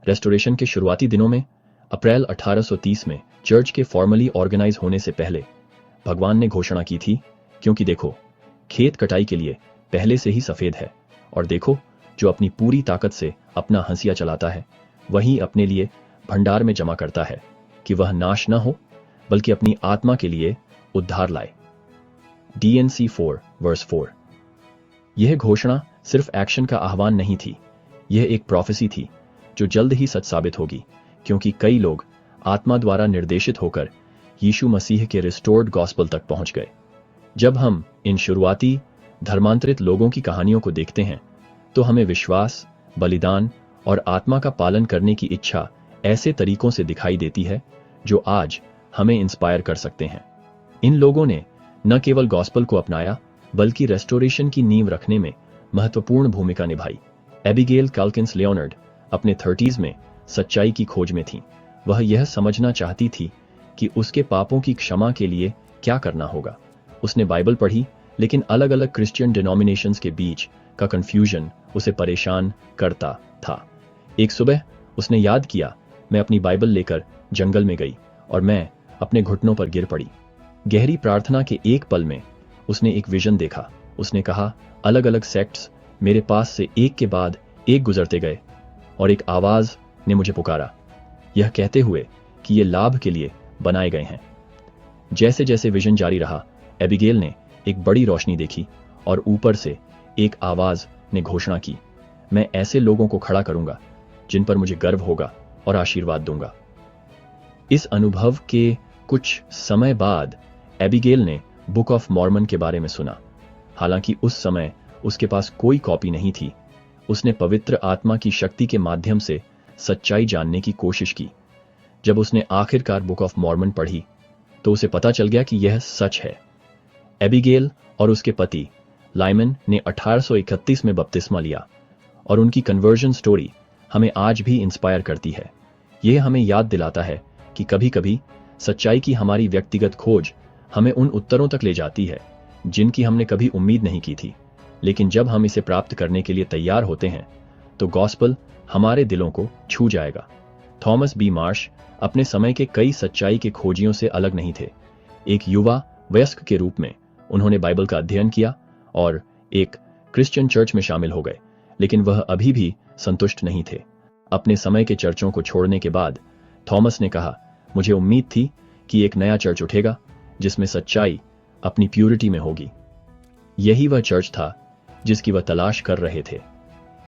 Restoration के शुरुआती दिनों में, अप्रैल 1830 में चर्च के फॉर्मली ऑर्गेनाइज होने से पहले, भगवान ने घोषणा की थी, क्योंकि देखो, खेत कटाई के लिए पहले से ही सफेद है, और देखो, जो अपनी पूरी ताकत से अपना हंसिया चलाता है, वही अपने लिए भंडार में जमा करता है, कि वह नाश न हो, बल्कि अपनी आत्मा के लिए उद्धार लाए। DNC 4 versus 4। यह घोषणा सिर्फ एक्शन का आह्वान नहीं थी, यह एक प्रोफेसी थी जो जल्द ही सच साबित होगी, क्योंकि कई लोग आत्मा द्वारा निर्देशित होकर यीशु मसीह के रिस्टोर्ड गॉस्पेल तक पहुंच गए। जब हम इन शुरुआती धर्मांतरित लोगों की कहानियों को देखते हैं, तो हमें विश्वास, बलिदान और आत्मा का पालन करने की इच्छा ऐसे तरीकों से दिखाई देती है जो आज हमें इंस्पायर कर सकते हैं। इन लोगों ने न केवल गॉस्पेल को अपनाया, बल्कि रेस्टोरेशन की नींव रखने में महत्वपूर्ण भूमिका निभाई। एबिगेल काल्किंस लियोनार्ड अपने 30s में सच्चाई की खोज में थी। वह यह समझना चाहती थी कि उसके पापों की क्षमा के लिए क्या करना होगा। उसने बाइबल पढ़ी, लेकिन अलग अलग क्रिश्चियन डिनोमिनेशंस के बीच का कंफ्यूजन उसे परेशान करता था। एक सुबह उसने याद किया, मैं अपनी बाइबल लेकर जंगल में गई और मैं अपने घुटनों पर गिर पड़ी। गहरी प्रार्थना के एक पल में उसने एक विजन देखा। उसने कहा, अलग अलग सेक्ट्स मेरे पास से एक के बाद एक गुजरते गए, और एक आवाज ने मुझे पुकारा, यह कहते हुए कि ये लाभ के लिए बनाए गए हैं। जैसे जैसे विजन जारी रहा, एबिगेल ने एक बड़ी रोशनी देखी, और ऊपर से एक आवाज ने घोषणा की, मैं ऐसे लोगों को खड़ा करूंगा जिन पर मुझे गर्व होगा और आशीर्वाद दूंगा। इस अनुभव के कुछ समय बाद एबिगेल ने बुक ऑफ मॉर्मन के बारे में सुना। हालांकि उस समय उसके पास कोई कॉपी नहीं थी, उसने पवित्र आत्मा की शक्ति के माध्यम से सच्चाई जानने की कोशिश की। जब उसने आखिरकार बुक ऑफ मॉर्मन पढ़ी, तो उसे पता चल गया कि यह सच है। एबिगेल और उसके पति लाइमन ने 1831 में बपतिस्मा लिया, और उनकी कन्वर्जन स्टोरी हमें आज भी इंस्पायर करती है। यह हमें याद दिलाता है कि कभी कभी सच्चाई की हमारी व्यक्तिगत खोज हमें उन उत्तरों तक ले जाती है जिनकी हमने कभी उम्मीद नहीं की थी, लेकिन जब हम इसे प्राप्त करने के लिए तैयार होते हैं, तो गॉस्पेल हमारे दिलों को छू जाएगा। थॉमस बी मार्श अपने समय के कई सच्चाई के खोजियों से अलग नहीं थे। एक युवा वयस्क के रूप में उन्होंने बाइबल का अध्ययन किया और एक क्रिश्चियन चर्च में शामिल हो गए, लेकिन वह अभी भी संतुष्ट नहीं थे। अपने समय के चर्चों को छोड़ने के बाद थॉमस ने कहा, मुझे उम्मीद थी कि एक नया चर्च उठेगा जिसमें सच्चाई अपनी प्यूरिटी में होगी। यही वह चर्च था जिसकी वह तलाश कर रहे थे।